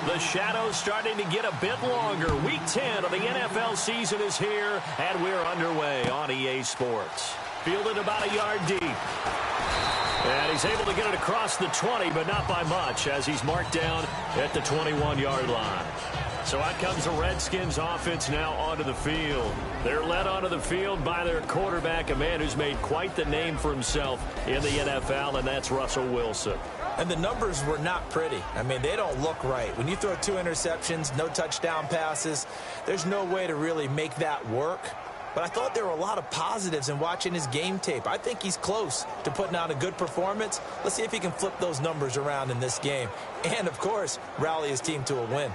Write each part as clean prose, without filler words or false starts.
The shadow's starting to get a bit longer. Week 10 of the NFL season is here, and we're underway on EA Sports. Fielded about a yard deep. And he's able to get it across the 20, but not by much, as he's marked down at the 21-yard line. So out comes the Redskins offense now onto the field. They're led onto the field by their quarterback, a man who's made quite the name for himself in the NFL, and that's Russell Wilson. And the numbers were not pretty. I mean, they don't look right. When you throw 2 interceptions, no touchdown passes, there's no way to really make that work. But I thought there were a lot of positives in watching his game tape. I think he's close to putting out a good performance. Let's see if he can flip those numbers around in this game. And, of course, rally his team to a win.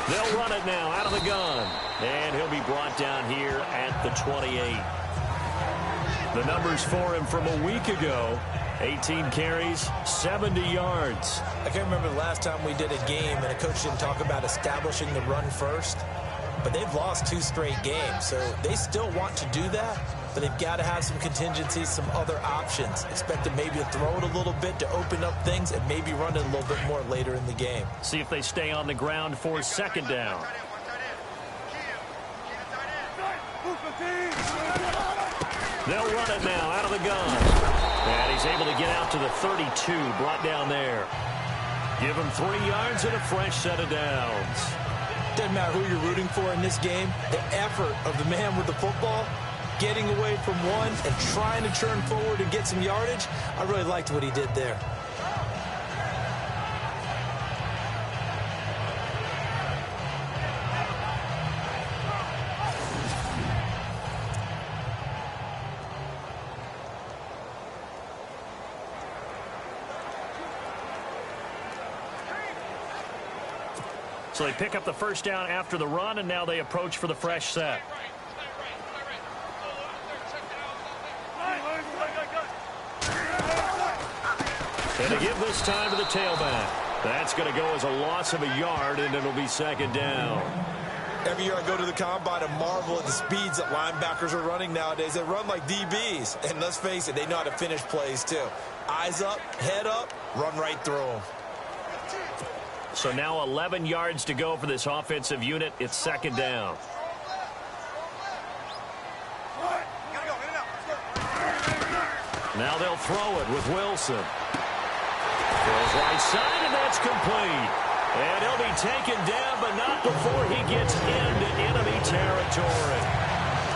They'll run it now out of the gun. And he'll be brought down here at the 28. The numbers for him from a week ago: 18 carries, 70 yards. I can't remember the last time we did a game and a coach didn't talk about establishing the run first. But they've lost 2 straight games, so they still want to do that. But they've got to have some contingencies, some other options. Expect to maybe throw it a little bit to open up things and maybe run it a little bit more later in the game. See if they stay on the ground for second down. They'll run it now out of the gun. And he's able to get out to the 32, brought down there. Give him 3 yards and a fresh set of downs. Doesn't matter who you're rooting for in this game. The effort of the man with the football, getting away from one and trying to turn forward and get some yardage, I really liked what he did there. So they pick up the first down after the run, and now they approach for the fresh set. And to give this time to the tailback. That's going to go as a loss of a yard, and it'll be second down. Every year I go to the combine and marvel at the speeds that linebackers are running nowadays. They run like DBs. And let's face it, they know how to finish plays too. Eyes up, head up, run right through them. So now 11 yards to go for this offensive unit. It's second down. Now they'll throw it with Wilson. Throws right side, and that's complete. And he'll be taken down, but not before he gets into enemy territory.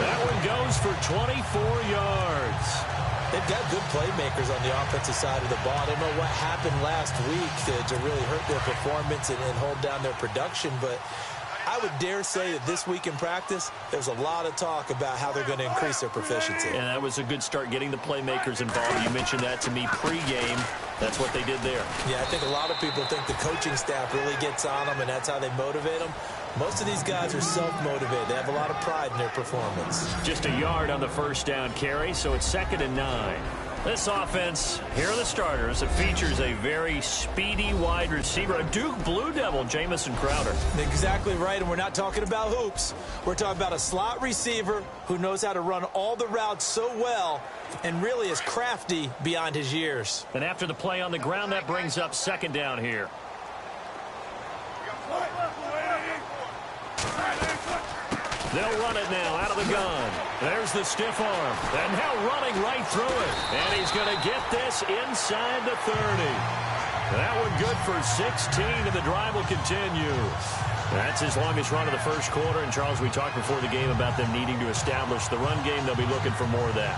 That one goes for 24 yards. They've got good playmakers on the offensive side of the ball. I don't know what happened last week to really hurt their performance and hold down their production, but I would dare say that this week in practice, there's a lot of talk about how they're going to increase their proficiency. And that was a good start getting the playmakers involved. You mentioned that to me pregame. That's what they did there. Yeah, I think a lot of people think the coaching staff really gets on them, and that's how they motivate them. Most of these guys are self-motivated. They have a lot of pride in their performance. Just a yard on the first down carry, so it's 2nd and 9. This offense, here are the starters. It features a very speedy wide receiver, a Duke Blue Devil, Jamison Crowder. Exactly right, and we're not talking about hoops. We're talking about a slot receiver who knows how to run all the routes so well and really is crafty beyond his years. And after the play on the ground, that brings up second down here. They'll run it now out of the gun. There's the stiff arm. And now running right through it. And he's going to get this inside the 30. That one good for 16, and the drive will continue. That's his longest run of the first quarter. And, Charles, we talked before the game about them needing to establish the run game. They'll be looking for more of that.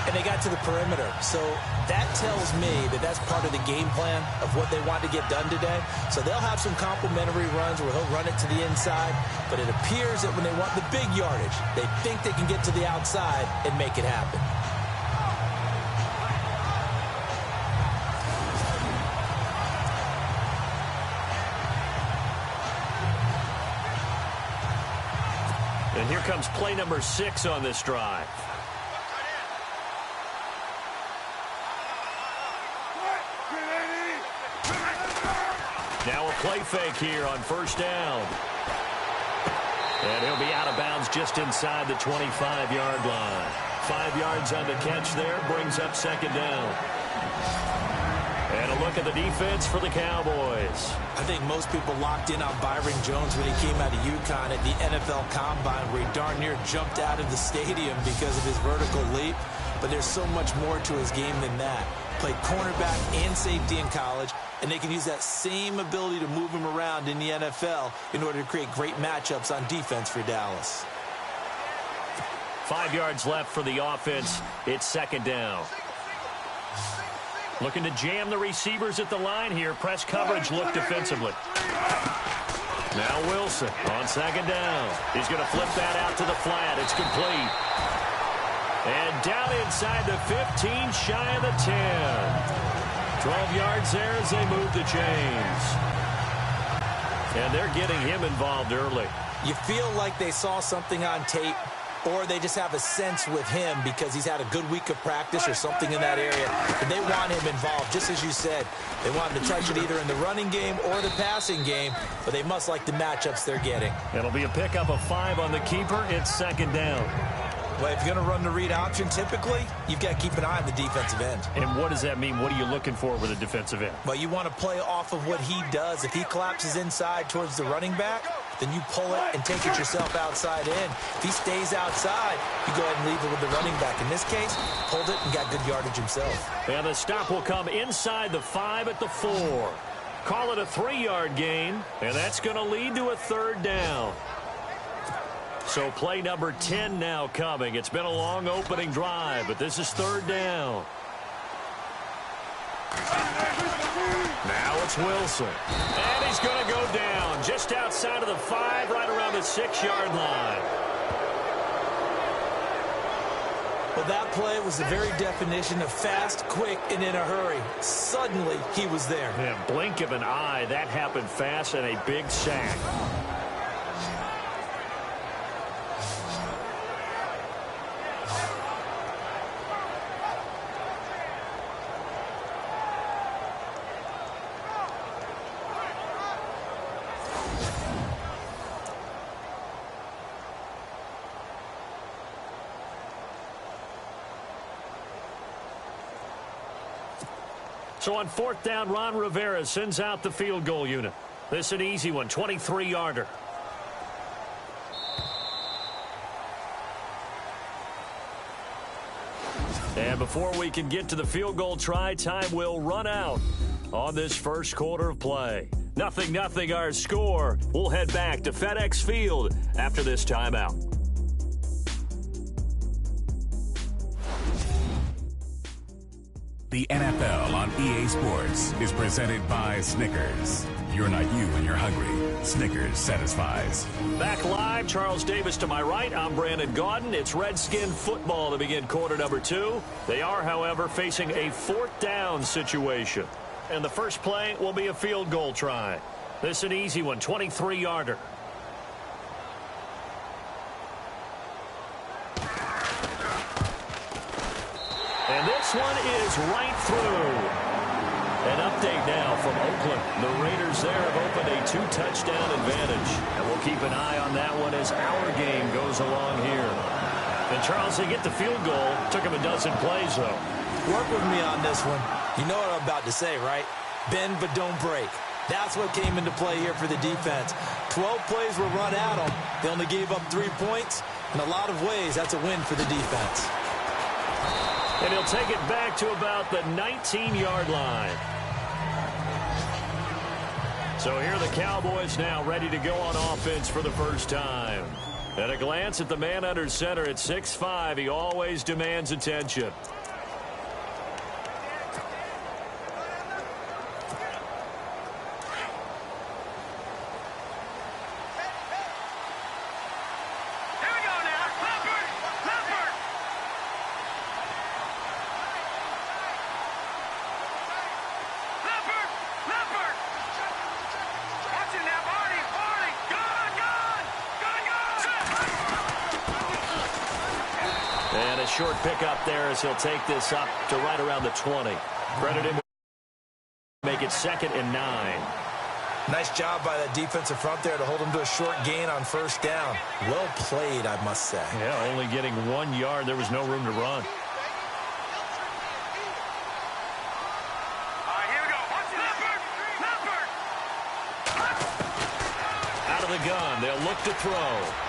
And they got to the perimeter. So that tells me that that's part of the game plan of what they want to get done today. So they'll have some complementary runs where he'll run it to the inside. But it appears that when they want the big yardage, they think they can get to the outside and make it happen. And here comes play number 6 on this drive. Now a play fake here on first down. And he'll be out of bounds just inside the 25-yard line. 5 yards on the catch there, brings up second down. And a look at the defense for the Cowboys. I think most people locked in on Byron Jones when he came out of UConn at the NFL Combine, where he darn near jumped out of the stadium because of his vertical leap. But there's so much more to his game than that. Played cornerback and safety in college, and they can use that same ability to move him around in the NFL in order to create great matchups on defense for Dallas. 5 yards left for the offense. It's second down. Looking to jam the receivers at the line here. Press coverage look defensively. Now Wilson on second down. He's going to flip that out to the flat. It's complete. And down inside the 15, shy of the 10. 12 yards there as they move the chains. And they're getting him involved early. You feel like they saw something on tape, or they just have a sense with him because he's had a good week of practice or something in that area. And they want him involved, just as you said. They want him to touch it either in the running game or the passing game, but they must like the matchups they're getting. It'll be a pickup of 5 on the keeper. It's second down. Well, if you're going to run the read option, typically, you've got to keep an eye on the defensive end. And what does that mean? What are you looking for with a defensive end? Well, you want to play off of what he does. If he collapses inside towards the running back, then you pull it and take it yourself outside in. If he stays outside, you go ahead and leave it with the running back. In this case, pulled it and got good yardage himself. And the stop will come inside the 5 at the 4. Call it a 3-yard gain, and that's going to lead to a third down. So play number 10 now coming. It's been a long opening drive, but this is third down. Now it's Wilson. And he's going to go down just outside of the 5, right around the 6-yard line. Well, that play was the very definition of fast, quick, and in a hurry. Suddenly, he was there. Yeah, blink of an eye, that happened fast, and a big sack. So on fourth down, Ron Rivera sends out the field goal unit. This is an easy one, 23-yarder. And before we can get to the field goal try, time will run out on this first quarter of play. 0-0 our score. We'll head back to FedEx Field after this timeout. The NFL on EA Sports is presented by Snickers. You're not you when you're hungry. Snickers satisfies. Back live, Charles Davis to my right. I'm Brandon Gaudin. It's Redskin football to begin quarter number 2. They are, however, facing a fourth down situation. And the first play will be a field goal try. This is an easy one, 23-yarder. And this one is right through. An update now from Oakland. The Raiders there have opened a 2-touchdown advantage. And we'll keep an eye on that one as our game goes along here. And Charles, they get the field goal. Took him a dozen plays, though. Work with me on this one. You know what I'm about to say, right? Bend but don't break. That's what came into play here for the defense. 12 plays were run at them. They only gave up 3 points. In a lot of ways, that's a win for the defense. And he'll take it back to about the 19-yard line. So here are the Cowboys now ready to go on offense for the first time. At a glance at the man under center at 6'5", he always demands attention. And a short pickup there as he'll take this up to right around the 20. Credit him. Make it 2nd and 9. Nice job by that defensive front there to hold him to a short gain on first down. Well played, I must say. Yeah, only getting 1 yard. There was no room to run. Out of the gun. They'll look to throw.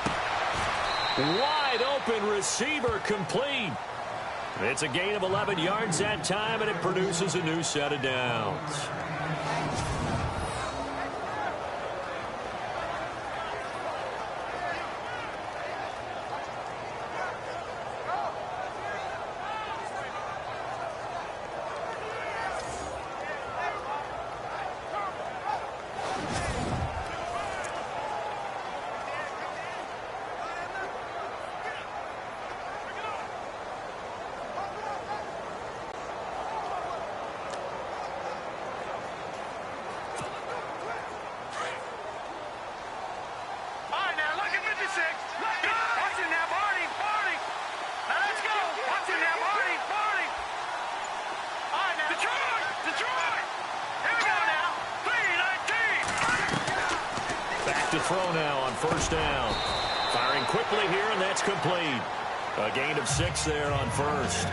Wide open receiver complete. It's a gain of 11 yards that time, and it produces a new set of downs. To throw now on first down. Firing quickly here, and that's complete. A gain of 6 there on first.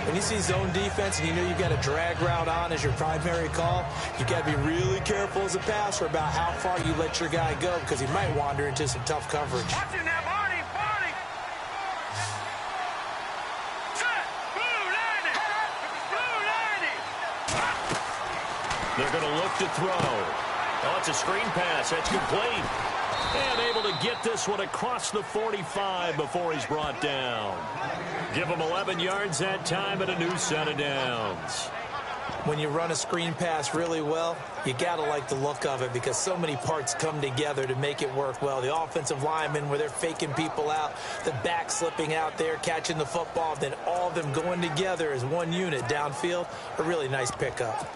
When you see zone defense and you know you've got a drag route on as your primary call, you've got to be really careful as a passer about how far you let your guy go because he might wander into some tough coverage. They're going to look to throw. Oh, it's a screen pass. That's complete. And able to get this one across the 45 before he's brought down. Give him 11 yards that time and a new set of downs. When you run a screen pass really well, you got to like the look of it because so many parts come together to make it work well. The offensive linemen where they're faking people out, the back slipping out there, catching the football, then all of them going together as one unit downfield, a really nice pickup.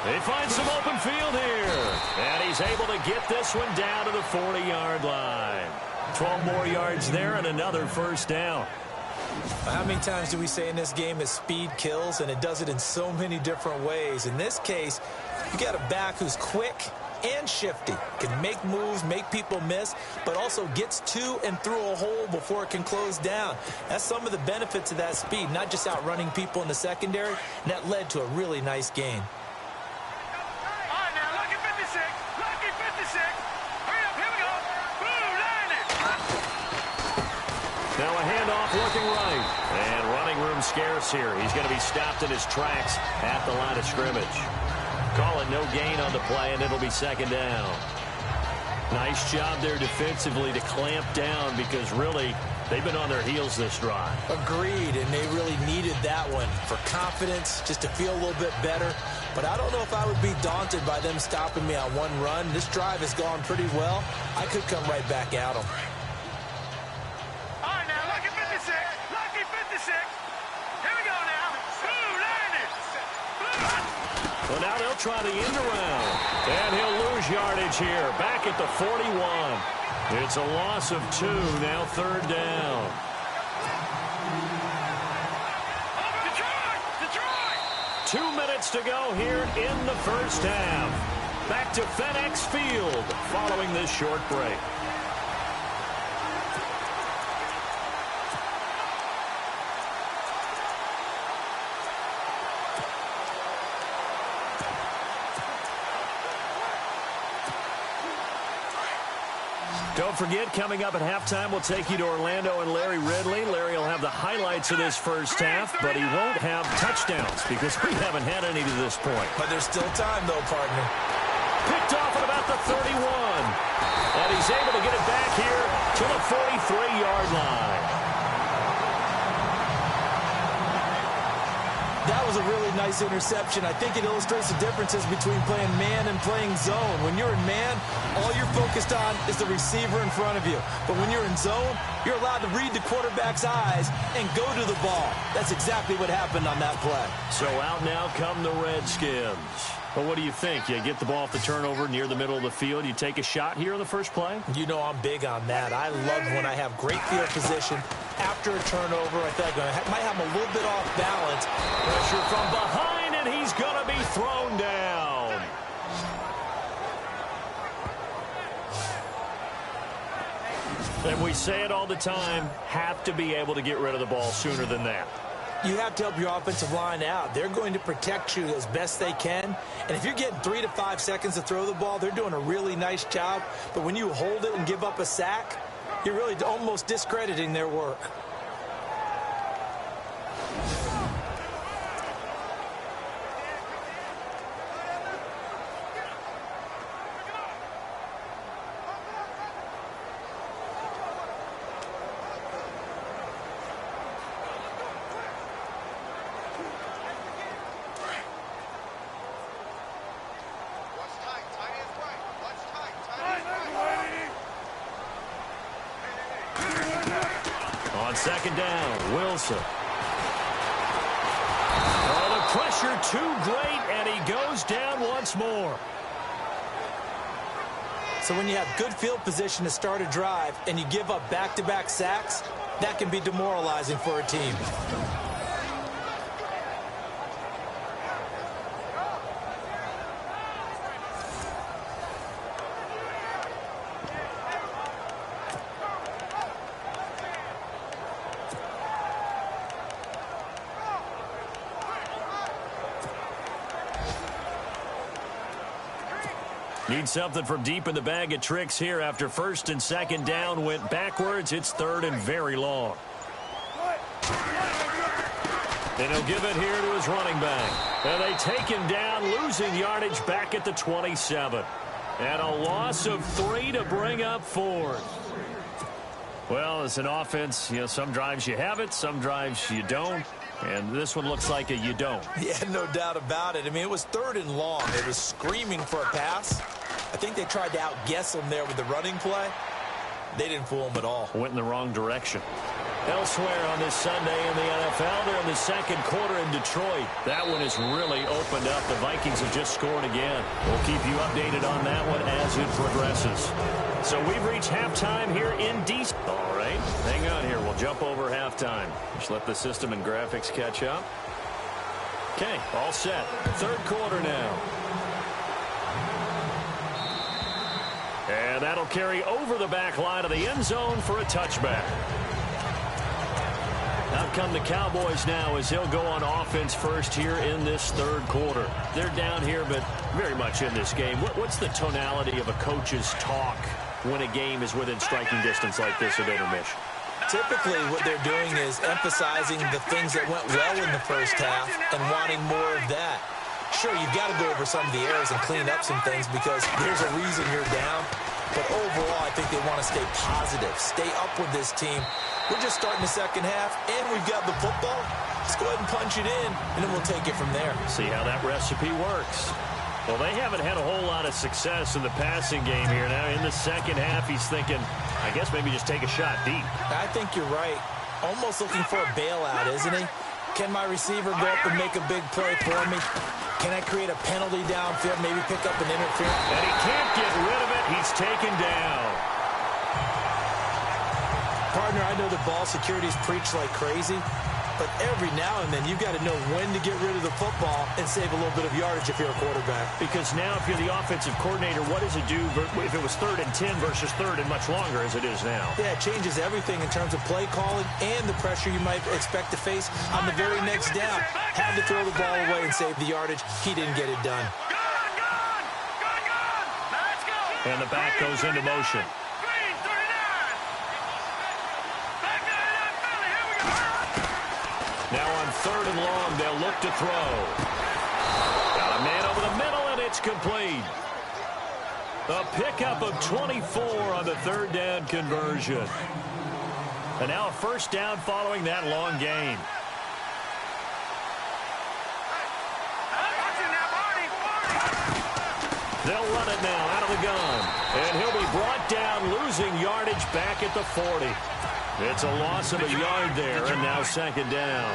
He finds some open field here. And he's able to get this one down to the 40-yard line. 12 more yards there and another first down. How many times do we say in this game that speed kills, and it does it in so many different ways? In this case, you got a back who's quick and shifty, can make moves, make people miss, but also gets to and through a hole before it can close down. That's some of the benefits of that speed, not just outrunning people in the secondary, and that led to a really nice gain. Now a handoff looking right. And running room scarce here. He's going to be stopped in his tracks at the line of scrimmage. Call it no gain on the play, and it'll be second down. Nice job there defensively to clamp down because really they've been on their heels this drive. Agreed, and they really needed that one for confidence, just to feel a little bit better. But I don't know if I would be daunted by them stopping me on one run. This drive has gone pretty well. I could come right back at them. Well, now they'll try the end around. And he'll lose yardage here. Back at the 41. It's a loss of 2. Now third down. Detroit! 2 minutes to go here in the first half. Back to FedEx Field following this short break. Don't forget, coming up at halftime, we'll take you to Orlando and Larry Ridley. Larry will have the highlights of this first half, but he won't have touchdowns because we haven't had any to this point. But there's still time, though, partner. Picked off at about the 31. And he's able to get it back here to the 43-yard line. That was a really nice interception. I think it illustrates the differences between playing man and playing zone. When you're in man, all you're focused on is the receiver in front of you. But when you're in zone, you're allowed to read the quarterback's eyes and go to the ball. That's exactly what happened on that play. So out now come the Redskins. Well, what do you think? You get the ball off the turnover near the middle of the field. You take a shot here on the first play? You know I'm big on that. I love when I have great field position. After a turnover, I feel like I might have him a little bit off balance. Pressure from behind, and he's going to be thrown down. And we say it all the time, have to be able to get rid of the ball sooner than that. You have to help your offensive line out. They're going to protect you as best they can. And if you're getting 3 to 5 seconds to throw the ball, they're doing a really nice job. But when you hold it and give up a sack, you're really almost discrediting their work. On second down, Wilson. Oh, the pressure too great, and he goes down once more. So when you have good field position to start a drive and you give up back-to-back sacks, that can be demoralizing for a team. Need something from deep in the bag of tricks here after first and second down went backwards. It's third and very long. And he'll give it here to his running back. And they take him down, losing yardage back at the 27. And a loss of 3 to bring up 4th. Well, as an offense, some drives you have it, some drives you don't. And this one looks like a you don't. Yeah, no doubt about it. I mean, it was 3rd and long. It was screaming for a pass. I think they tried to outguess him there with the running play. They didn't fool him at all. Went in the wrong direction. Elsewhere on this Sunday in the NFL, they're in the second quarter in Detroit. That one has really opened up. The Vikings have just scored again. We'll keep you updated on that one as it progresses. So we've reached halftime here in DC. All right, hang on here. We'll jump over halftime. Just let the system and graphics catch up. Okay, all set. Third quarter now. And that'll carry over the back line of the end zone for a touchback. Out come the Cowboys now as he'll go on offense first here in this third quarter. They're down here, but very much in this game. What's the tonality of a coach's talk when a game is within striking distance like this at intermission? Typically, what they're doing is emphasizing the things that went well in the first half and wanting more of that. Sure, you've got to go over some of the errors and clean up some things because there's a reason you're down. But overall, I think they want to stay positive, stay up with this team. We're just starting the second half, and we've got the football. Let's go ahead and punch it in, and then we'll take it from there. See how that recipe works. Well, they haven't had a whole lot of success in the passing game here. Now, in the second half, he's thinking, I guess maybe just take a shot deep. I think you're right. Almost looking for a bailout, isn't he? Can my receiver go up and make a big play for me? Can I create a penalty downfield, maybe pick up an interference? And he can't get rid of it. He's taken down. Partner, I know the ball security's preached like crazy, but every now and then you've got to know when to get rid of the football and save a little bit of yardage if you're a quarterback. Because now if you're the offensive coordinator, what does it do if it was 3rd and 10 versus 3rd and much longer as it is now? Yeah, it changes everything in terms of play calling and the pressure you might expect to face on the very next down. Had to throw the ball away and save the yardage. He didn't get it done. And the back goes into motion. Now on 3rd and long, they'll look to throw. Got a man over the middle, and it's complete. A pickup of 24 on the 3rd down conversion. And now a first down following that long gain. They'll run it now out of the gun. And he'll be brought down, losing yardage back at the 40. It's a loss of a yard there, and now second down.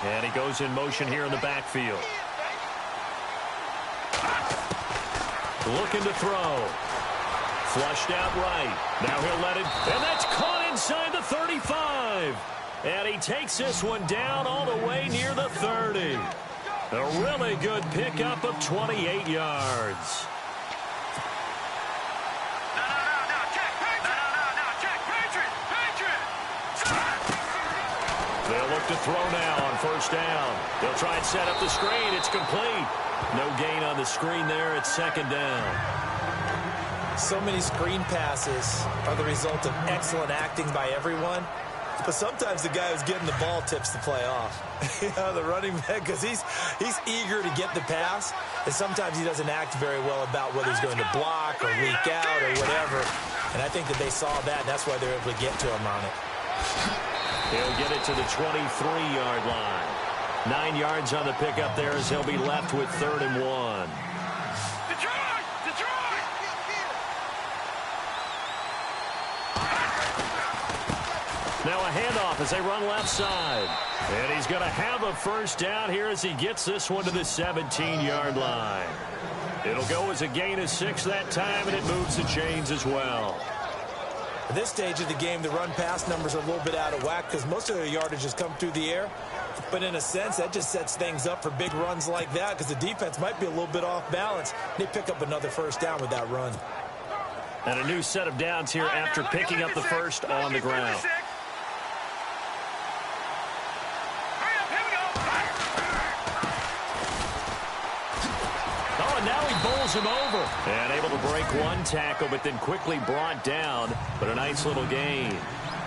And he goes in motion here in the backfield. Looking to throw. Flushed out right. Now he'll let it, and that's caught inside the 35. And he takes this one down all the way near the 30. A really good pickup of 28 yards. They'll look to throw now on first down. They'll try and set up the screen. It's complete. No gain on the screen there. It's second down. So many screen passes are the result of excellent acting by everyone. But sometimes the guy who's getting the ball tips the play off. The running back, because he's eager to get the pass, and sometimes he doesn't act very well about whether he's going to block or leak out or whatever. And I think that they saw that, and that's why they're able to get to him on it. He'll get it to the 23-yard line. 9 yards on the pickup there as he'll be left with 3rd and 1. Now a handoff as they run left side. And he's going to have a first down here as he gets this one to the 17-yard line. It'll go as a gain of 6 that time, and it moves the chains as well. At this stage of the game, the run-pass numbers are a little bit out of whack because most of their yardage has come through the air. But in a sense, that just sets things up for big runs like that because the defense might be a little bit off balance. They pick up another first down with that run. And a new set of downs here after picking up the first on the ground. Bowls him over. And able to break one tackle, but then quickly brought down. But a nice little gain.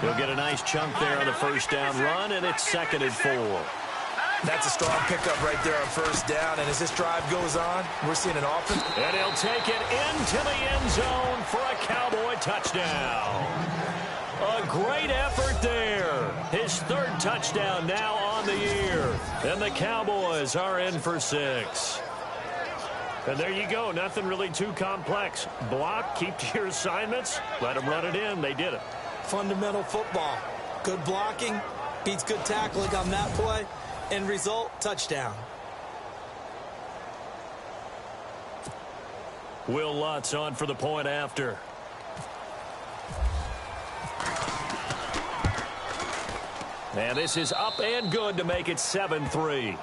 He'll get a nice chunk there on the first down run, and it's 2nd and 4. That's a strong pickup right there on first down, and as this drive goes on, we're seeing an offense. And he'll take it into the end zone for a Cowboy touchdown. A great effort there. His 3rd touchdown now on the year. And the Cowboys are in for 6. And there you go. Nothing really too complex. Block, keep to your assignments, let them run it in. They did it. Fundamental football. Good blocking, beats good tackling on that play. End result, touchdown. Will Lutz on for the point after. And this is up and good to make it 7-3.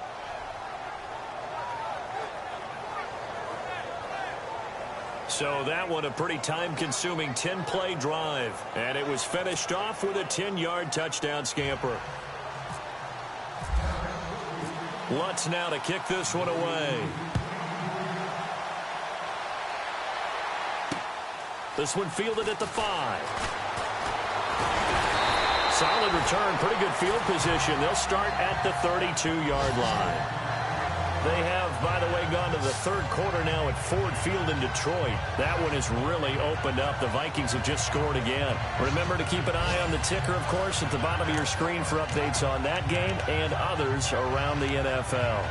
So that one a pretty time-consuming 10-play drive. And it was finished off with a 10-yard touchdown scamper. Lutz now to kick this one away. This one fielded at the 5. Solid return, pretty good field position. They'll start at the 32-yard line. They have, by the way, gone to the 3rd quarter now at Ford Field in Detroit. That one has really opened up. The Vikings have just scored again. Remember to keep an eye on the ticker, of course, at the bottom of your screen for updates on that game and others around the NFL.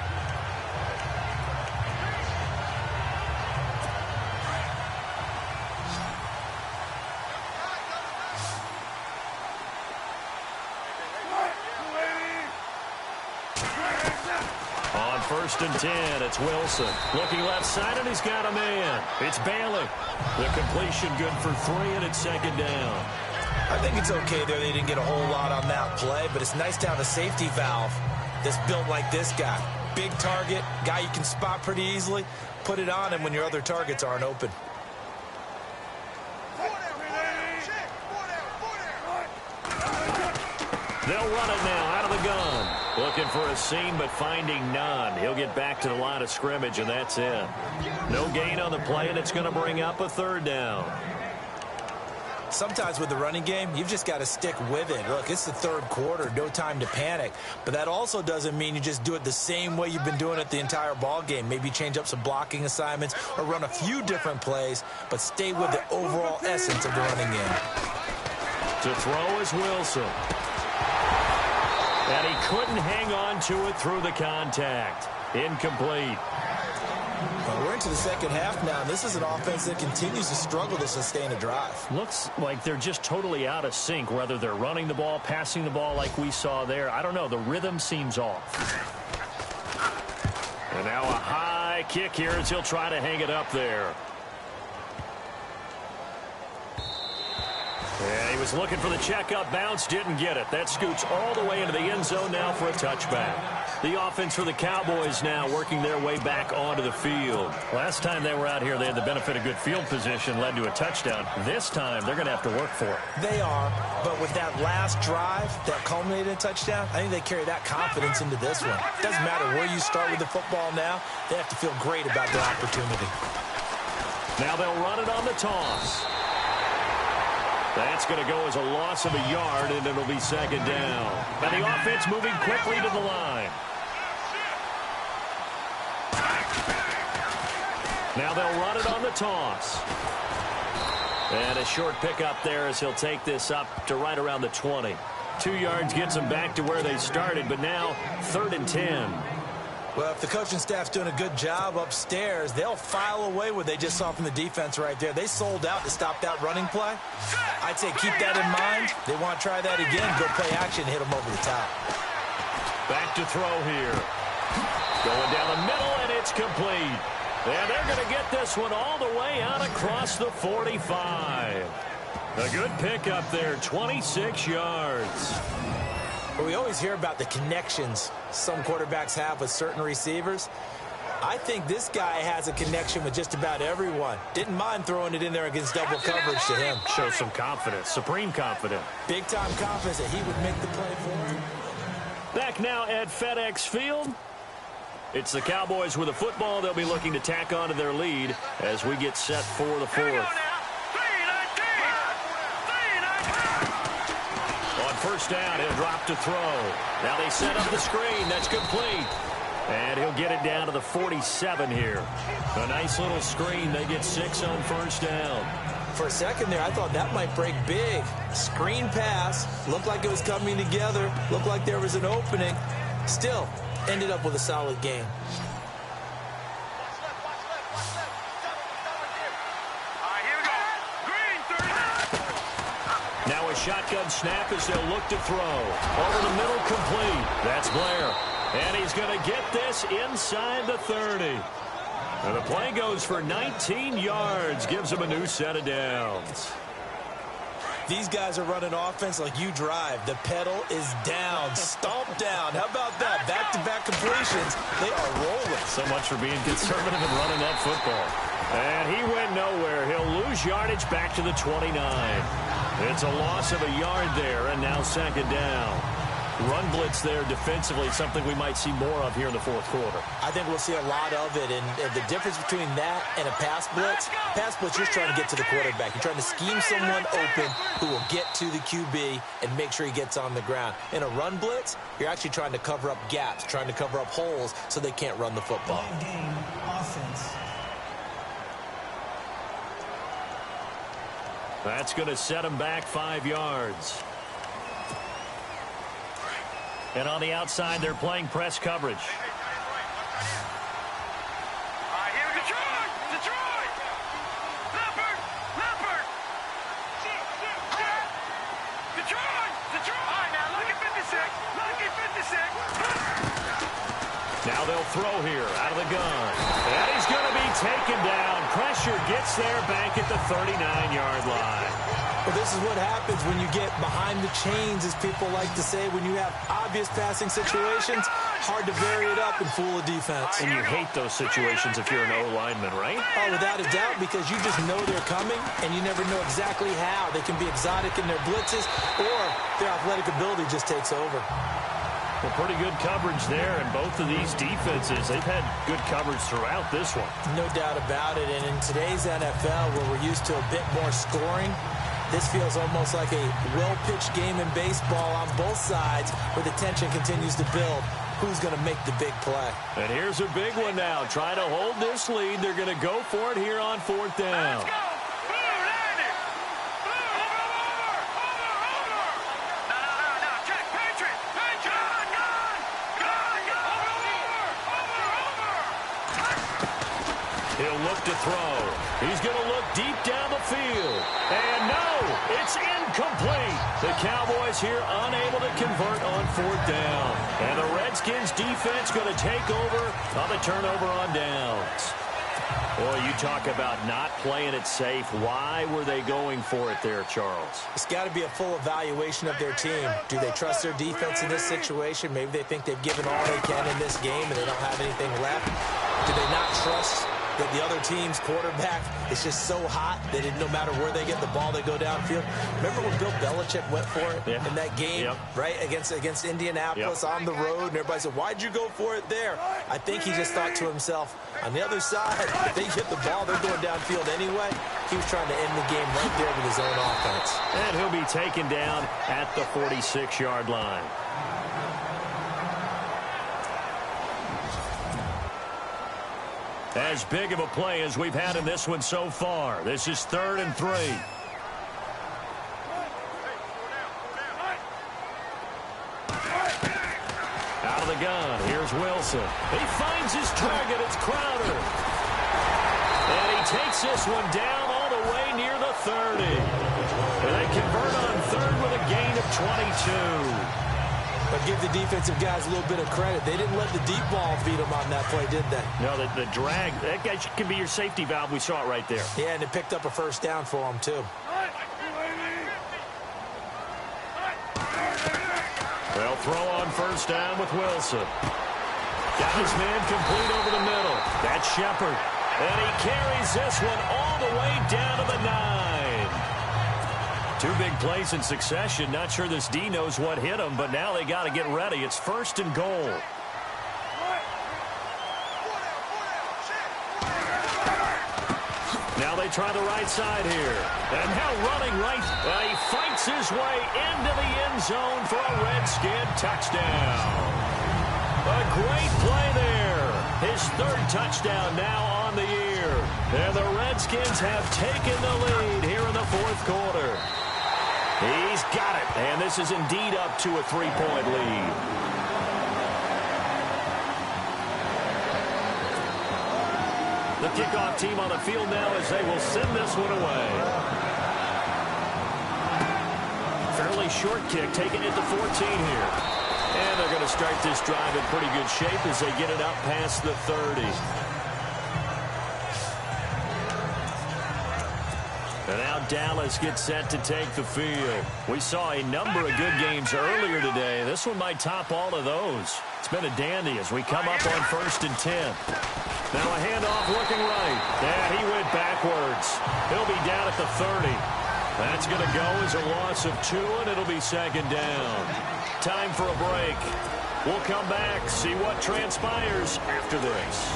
On 1st and 10, it's Wilson. Looking left side, and he's got a man. It's Bailey. The completion good for 3, and it's 2nd down. I think it's okay there. They didn't get a whole lot on that play, but it's nice to have a safety valve that's built like this guy. Big target, guy you can spot pretty easily. Put it on him when your other targets aren't open. They'll run it now out of the gun. Looking for a seam, but finding none. He'll get back to the line of scrimmage, and that's it. No gain on the play, and it's going to bring up a 3rd down. Sometimes with the running game, you've just got to stick with it. Look, it's the 3rd quarter, no time to panic. But that also doesn't mean you just do it the same way you've been doing it the entire ball game. Maybe change up some blocking assignments or run a few different plays, but stay with the overall essence of the running game. To throw is Wilson. And he couldn't hang on to it through the contact. Incomplete. Well, we're into the 2nd half now, and this is an offense that continues to struggle to sustain a drive. Looks like they're just totally out of sync, whether they're running the ball, passing the ball like we saw there. I don't know. The rhythm seems off. And now a high kick here as he'll try to hang it up there. And he was looking for the checkup bounce, didn't get it. That scoots all the way into the end zone now for a touchback. The offense for the Cowboys now working their way back onto the field. Last time they were out here, they had the benefit of good field position, led to a touchdown. This time, they're going to have to work for it. They are, but with that last drive that culminated in a touchdown, I think they carry that confidence into this one. It doesn't matter where you start with the football now. They have to feel great about their opportunity. Now they'll run it on the toss. That's going to go as a loss of a yard, and it'll be 2nd down. And the offense moving quickly to the line. Now they'll run it on the toss. And a short pickup there as he'll take this up to right around the 20. 2 yards gets them back to where they started, but now 3rd and 10. Well, if the coaching staff's doing a good job upstairs, they'll file away what they just saw from the defense right there. They sold out to stop that running play. I'd say keep that in mind. They want to try that again, go play action, hit them over the top. Back to throw here. Going down the middle, and it's complete. And they're going to get this one all the way out across the 45. A good pickup there, 26 yards. We always hear about the connections some quarterbacks have with certain receivers. I think this guy has a connection with just about everyone. Didn't mind throwing it in there against double coverage to him. Shows some confidence, supreme confidence. Big-time confidence that he would make the play for him. Back now at FedEx Field. It's the Cowboys with a football. They'll be looking to tack on to their lead as we get set for the 4th. first down. He'll drop to throw. Now they set up the screen. That's complete. And he'll get it down to the 47 here. A nice little screen. They get 6 on first down. For a second there, I thought that might break big. Screen pass. Looked like it was coming together. Looked like there was an opening. Still, ended up with a solid game. Now a shotgun snap as they'll look to throw. Over the middle, complete. That's Blair. And he's going to get this inside the 30. And the play goes for 19 yards. Gives him a new set of downs. These guys are running offense like you drive. The pedal is down. Stomp down. How about that? Back-to-back completions. They are rolling. So much for being conservative and running that football. And he went nowhere. He'll lose yardage back to the 29. It's a loss of a yard there, and now second down. Run blitz there defensively, something we might see more of here in the fourth quarter. I think we'll see a lot of it, and the difference between that and a pass blitz, you're trying to get to the quarterback. You're trying to scheme someone open who will get to the QB and make sure he gets on the ground. In a run blitz, you're actually trying to cover up gaps, trying to cover up holes so they can't run the football. Game offense. That's going to set him back 5 yards. And on the outside, they're playing press coverage. Detroit! Detroit! Leopard! Leopard! Detroit! Detroit! All right, now look at 56. Look at 56. Now they'll throw here out of the gun. And he's going to be taken down. Pressure gets there back at the 39-yard line. Well, this is what happens when you get behind the chains, as people like to say. When you have obvious passing situations, hard to vary it up and fool a defense. And you hate those situations if you're an O-lineman, right? Oh, without a doubt, because you just know they're coming, and you never know exactly how. They can be exotic in their blitzes, or their athletic ability just takes over. Well, pretty good coverage there, and both of these defenses, they've had good coverage throughout this one. No doubt about it, and in today's NFL, where we're used to a bit more scoring, this feels almost like a well-pitched game in baseball on both sides where the tension continues to build. Who's going to make the big play? And here's a big one now. Trying to hold this lead. They're going to go for it here on fourth down. Let's go! Blue, land it! Blue, over! No, check, Patriot! Patriot! Gun! Over! He'll look to throw. He's going to look deep down the field. And no, it's incomplete. The Cowboys here unable to convert on fourth down. And the Redskins defense going to take over on the turnover on downs. Boy, you talk about not playing it safe. Why were they going for it there, Charles? It's got to be a full evaluation of their team. Do they trust their defense in this situation? Maybe they think they've given all they can in this game and they don't have anything left. Do they not trust that the other team's quarterback is just so hot that no matter where they get the ball, they go downfield? Remember when Bill Belichick went for it in that game, right, against Indianapolis on the road, and everybody said, why'd you go for it there? I think he just thought to himself, on the other side, if they get the ball, they're going downfield anyway. He was trying to end the game right there with his own offense. And he'll be taken down at the 46-yard line. As big of a play as we've had in this one so far. This is 3rd and 3. Out of the gun. Here's Wilson. He finds his target. It's Crowder. And he takes this one down all the way near the 30. And they convert on 3rd with a gain of 22. But give the defensive guys a little bit of credit. They didn't let the deep ball beat them on that play, did they? No, the drag, that guy can be your safety valve. We saw it right there. Yeah, and it picked up a first down for them, too. They'll throw on first down with Wilson. Got his man complete over the middle. That's Shepard. And he carries this one all the way down to the 9. 2 big plays in succession. Not sure this D knows what hit him, but now they got to get ready. It's 1st and goal. Now they try the right side here. And now running right. He fights his way into the end zone for a Redskin touchdown. A great play there. His third touchdown now on the year. And the Redskins have taken the lead here in the fourth quarter. He's got it. And this is indeed up to a 3-point lead. The kickoff team on the field now as they will send this one away. Fairly short kick, taking it to 14 here. And they're going to start this drive in pretty good shape as they get it up past the 30. And now Dallas gets set to take the field. We saw a number of good games earlier today. This one might top all of those. It's been a dandy as we come up on 1st and 10. Now a handoff looking right. And he went backwards. He'll be down at the 30. That's going to go as a loss of 2, and it'll be 2nd down. Time for a break. We'll come back, see what transpires after this.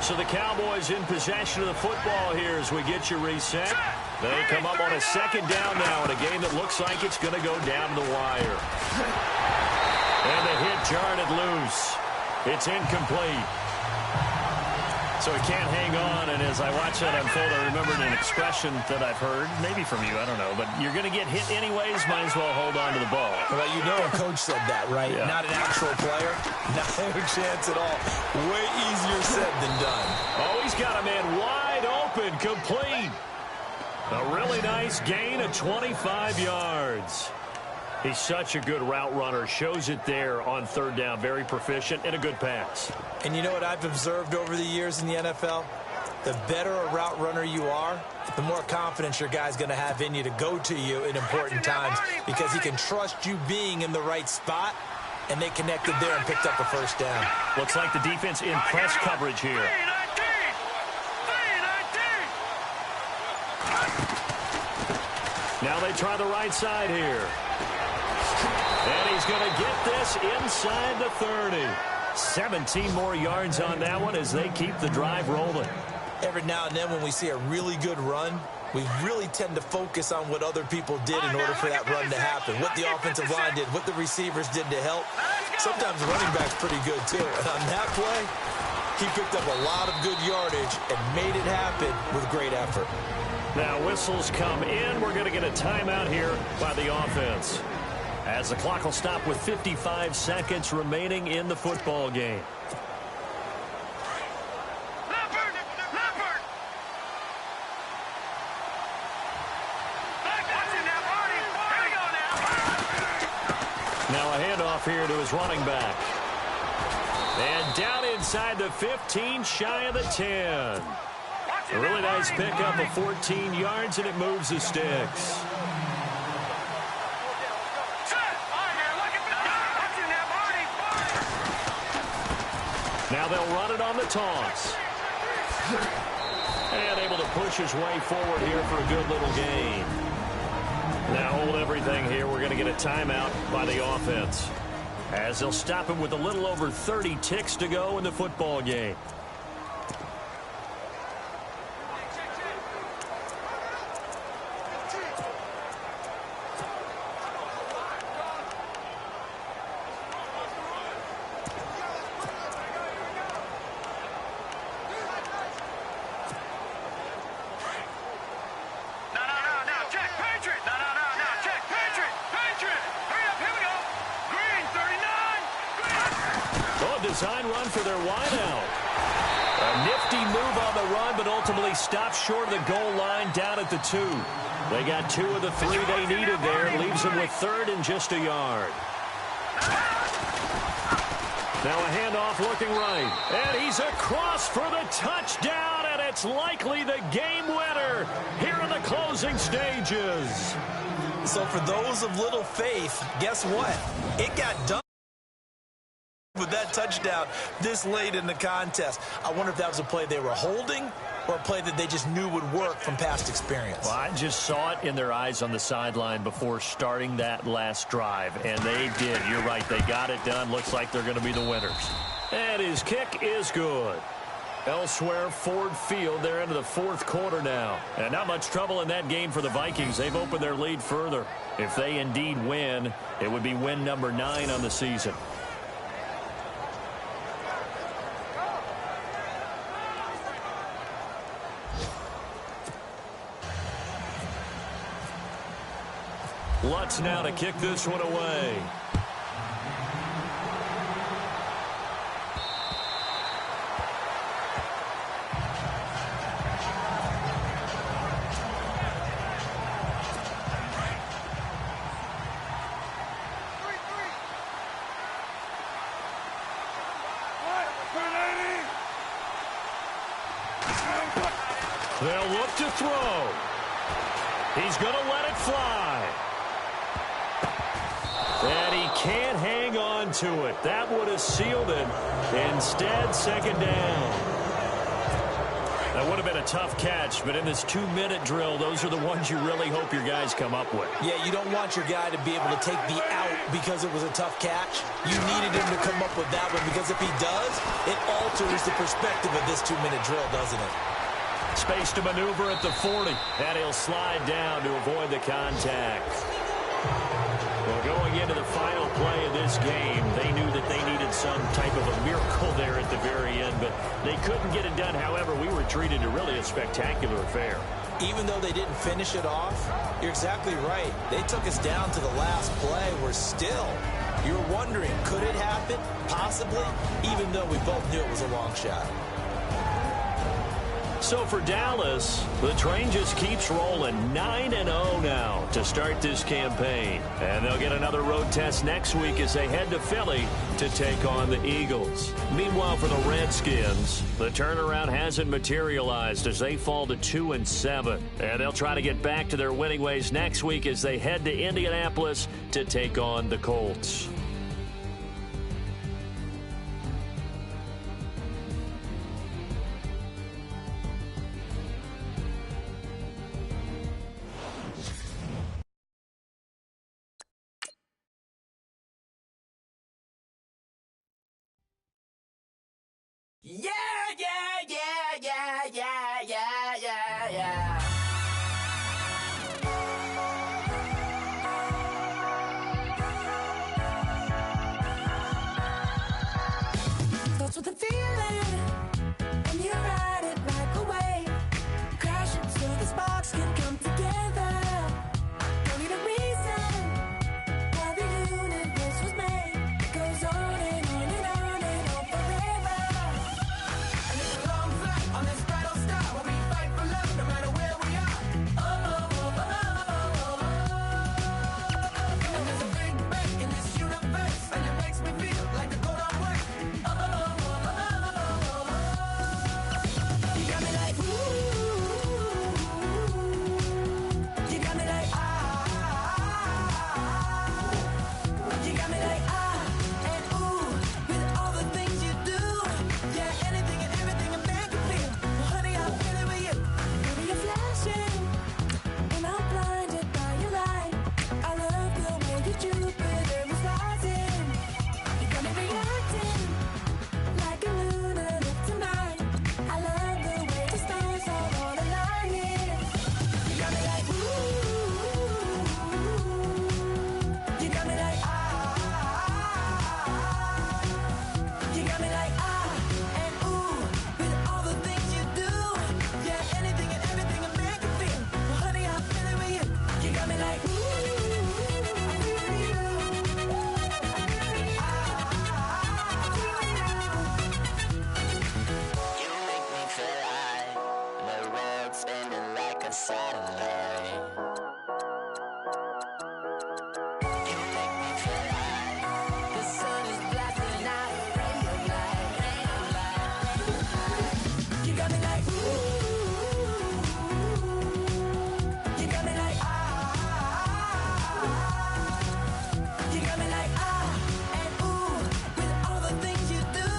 So the Cowboys in possession of the football here as we get you reset. They come up on a 2nd down now in a game that looks like it's going to go down to the wire. And the hit jarred it loose. It's incomplete. So he can't hang on, and as I watch that unfold, I remembered an expression that I've heard, maybe from you, I don't know, but you're going to get hit anyways, might as well hold on to the ball. Well, you know a coach said that, right? Yeah. Not an actual player. Not a chance at all. Way easier said than done. Oh, he's got a man wide open, complete. A really nice gain of 25 yards. He's such a good route runner. Shows it there on 3rd down. Very proficient and a good pass. And you know what I've observed over the years in the NFL? The better a route runner you are, the more confidence your guy's going to have in you to go to you in important times because he can trust you being in the right spot, and they connected there and picked up a 1st down. Looks like the defense in press coverage here. Now they try the right side here. And he's going to get this inside the 30. 17 more yards on that one as they keep the drive rolling. Every now and then when we see a really good run, we really tend to focus on what other people did in order for that run to happen. What the offensive line did, what the receivers did to help. Sometimes the running back's pretty good too. And on that play, he picked up a lot of good yardage and made it happen with great effort. Now whistles come in. We're going to get a timeout here by the offense, as the clock will stop with 55 seconds remaining in the football game. Now a handoff here to his running back. And down inside the 15, shy of the 10. A really nice pickup of 14 yards, and it moves the sticks. Now they'll run it on the toss. And able to push his way forward here for a good little gain. Now hold everything here. We're going to get a timeout by the offense, as they'll stop him with a little over 30 ticks to go in the football game. Design run for their wideout. A nifty move on the run, but ultimately stopped short of the goal line down at the 2. They got 2 of the 3 they needed there. Leaves them with 3rd and just a yard. Now a handoff looking right. And he's across for the touchdown, and it's likely the game winner here in the closing stages. So for those of little faith, guess what? It got done with that touchdown this late in the contest. I wonder if that was a play they were holding or a play that they just knew would work from past experience. Well, I just saw it in their eyes on the sideline before starting that last drive, and they did. You're right. They got it done. Looks like they're going to be the winners. And his kick is good. Elsewhere, Ford Field, they're into the fourth quarter now. And not much trouble in that game for the Vikings. They've opened their lead further. If they indeed win, it would be win number 9 on the season. Lutz now to kick this one away. They'll look to throw. He's going to let it fly. And he can't hang on to it. That would have sealed it. Instead, second down. That would have been a tough catch, but in this 2-minute drill, those are the ones you really hope your guys come up with. Yeah, you don't want your guy to be able to take the out because it was a tough catch. You needed him to come up with that one because if he does, it alters the perspective of this 2-minute drill, doesn't it? Space to maneuver at the 40. And he'll slide down to avoid the contact. Well, going into the final play of this game, they knew that they needed some type of a miracle there at the very end, but they couldn't get it done. However, we were treated to really a spectacular affair. Even though they didn't finish it off, you're exactly right. They took us down to the last play. We're still, you're wondering, could it happen? Possibly, even though we both knew it was a long shot. So for Dallas, the train just keeps rolling. 9-0 now to start this campaign. And they'll get another road test next week as they head to Philly to take on the Eagles. Meanwhile, for the Redskins, the turnaround hasn't materialized as they fall to 2-7. And they'll try to get back to their winning ways next week as they head to Indianapolis to take on the Colts. Yeah, yeah, yeah, yeah, yeah, yeah, yeah, yeah. Starts with a feeling, and you ride it like a wave. Crashing so the sparks can come together. Don't need a reason why the universe was made. It goes on and on and on and on forever. And it's a long flight on this battle star where we fight for love no matter where we are. Oh, oh, oh, oh, oh, oh. And there's a big bang in this universe, and it makes me feel like the go don't work. Oh, oh, oh, oh, oh, oh. You got me like, ooh. You got me like, ah. You got me like, ah, and ooh, with all the things you do. Yeah, anything and everything a man can feel. Well, honey, I'm feeling with you. Baby, you're flashing, and I'm blinded by your light. I love the way that Jupiter is rising. You got me reacting like a lunatic tonight. I love the way the stars are all aligning. You got me like, ooh. You got me like, ah. You got me like, ah, and ooh, with all the things you do. Yeah, anything and everything a man can feel. Well, honey, I'm feeling with you. You got me like, ooh, I'm feeling with you. You make me feel like the world's spinning like a satellite. You make me feel like The sun is blasting out a ray of light, ray of light. You got me like, ooh. You got me like, ah. You got me like, ah, and ooh, with all the things you do.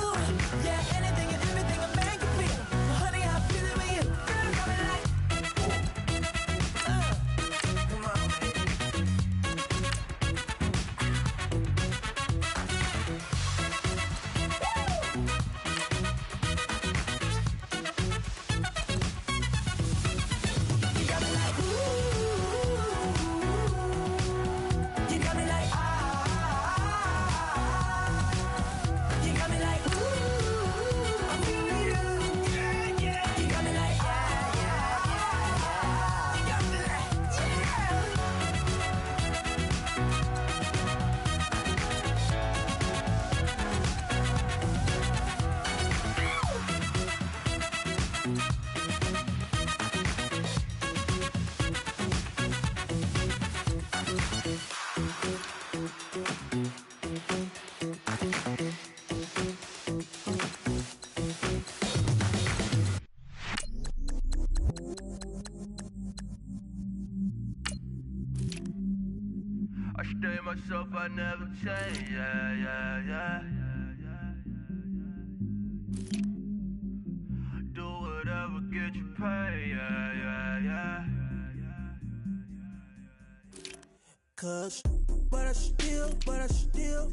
Yeah, anything and everything a man can feel. Well, honey, I'm feeling with you. Girl, you got me like, stay myself, I never change, yeah. Do whatever, get you paid, yeah. Cause, but I still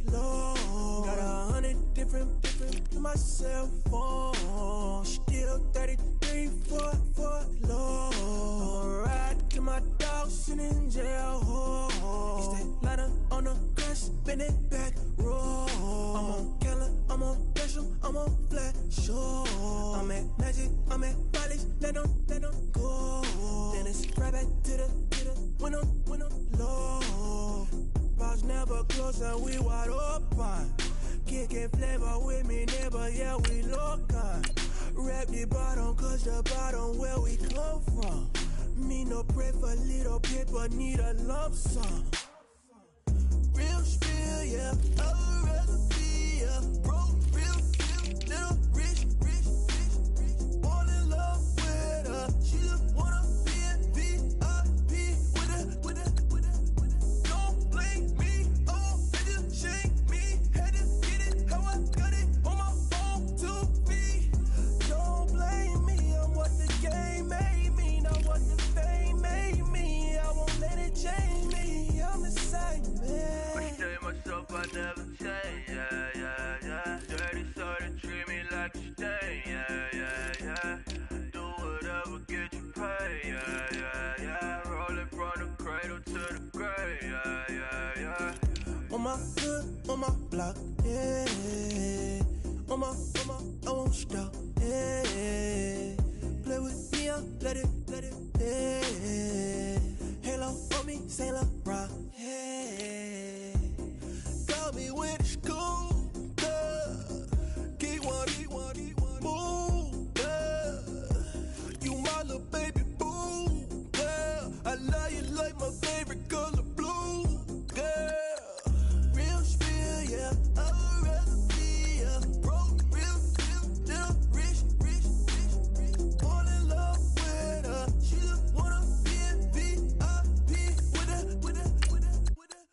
low. Got 100 different to my cell phone. Still 33 for low. I'ma ride till my dog sitting in jail. It's that ladder on the grass, bend it back, roll. I'm on Keller, I'm on Bishop, I'm on Flat Shore. I'm at Magic, I'm at Bally's, let them go. Then it's right back to the when I'm low. Bars never close and we wide open. Kicking flavor with me, neighbor, yeah, we local. Rap the bottom, cause the bottom where we come from. Me no pray for little paper, need a lump sum. Real spill, yeah, I'd rather be a broke, real spill, little rich. All in love with her, she just wanna be a VIP with her. Don't blame me, oh, they just shake me. Had to get it, how I got it on my phone to be. Don't blame me, I'm what the game made me, not what the fame made me. I won't let it change me, I'm the same man. I stay myself, I never change, yeah. Dirty so they treat me like a stain, yeah. Do whatever, get you paid, yeah. Rolling from the cradle to the grave, yeah. On my hood, on my block, yeah. On my, I won't stop, yeah. Play with me, I'll let it, yeah. Halo on me, Saint Laurent, yeah. Got me with the school, yeah. Keep one, move, yeah. You my little baby boo, yeah. I love you like my favorite color blue, yeah. Real spill, yeah. I'd rather be a broke, real spill, little rich. All in love with her, she just wanna be a VIP with her.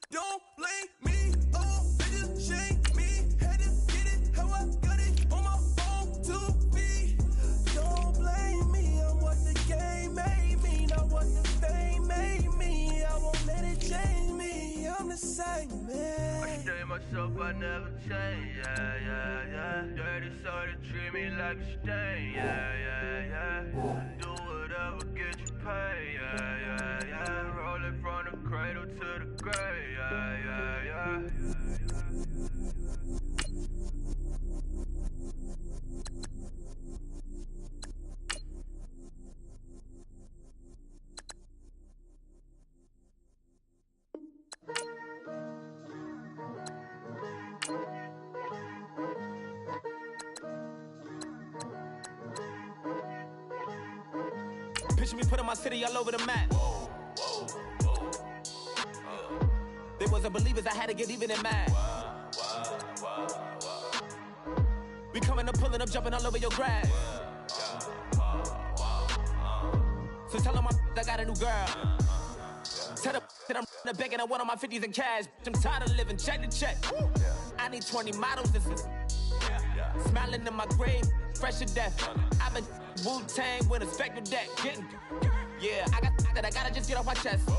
Don't blame me, oh, they just shake me. Had to get it, how I got it on my phone to be. Don't blame me, I'm what the game made me, not what the fame made me. I won't let it change me, I'm the same man. I stay myself, I never change, yeah. Dirty so they treat me like a stain, yeah. Do whatever, get you paid, yeah. Rolling from the cradle to the grave, yeah. Picture me putting my city all over the map. They wasn't believers, I had to get even in mad. We coming up, pulling up, jumping all over your grass. So tell them I got a new girl. Tell them that I'm begging, I want all my 50s in cash. I'm tired of living check to check. I need 20 models, this is smiling in my grave, fresh to death. I've been Wu-Tang with a spectral deck. I gotta just get off my chest.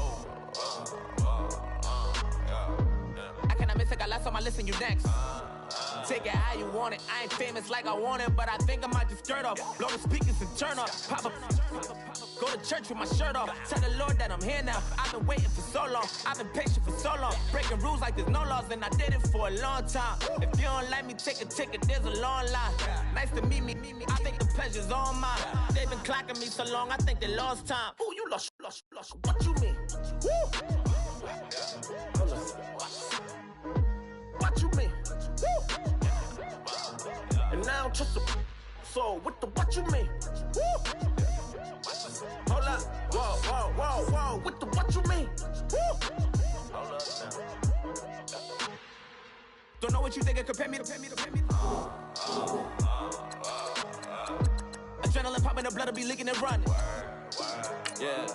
I cannot miss it, got last on my list and you next. Take it how you want it, I ain't famous like I want it, but I think I might just skirt off. Blow the speakers and turn up, pop up. Go to church with my shirt off, tell the Lord that I'm here now. I've been waiting for so long, I've been patient for so long. Breaking rules like there's no laws and I did it for a long time. If you don't like me, take a ticket, there's a long line. Nice to meet me, I think the pleasure's all mine. They've been clocking me so long, I think they lost time. Ooh, you lost, what you mean? Woo! Hold on. What you mean? Woo! And now I don't trust the so what you mean? Woo! Hold up, whoa, what you mean? Woo! Hold up now. Don't know what you think, compare me to Adrenaline popping, the blood will be leaking and running. Yeah.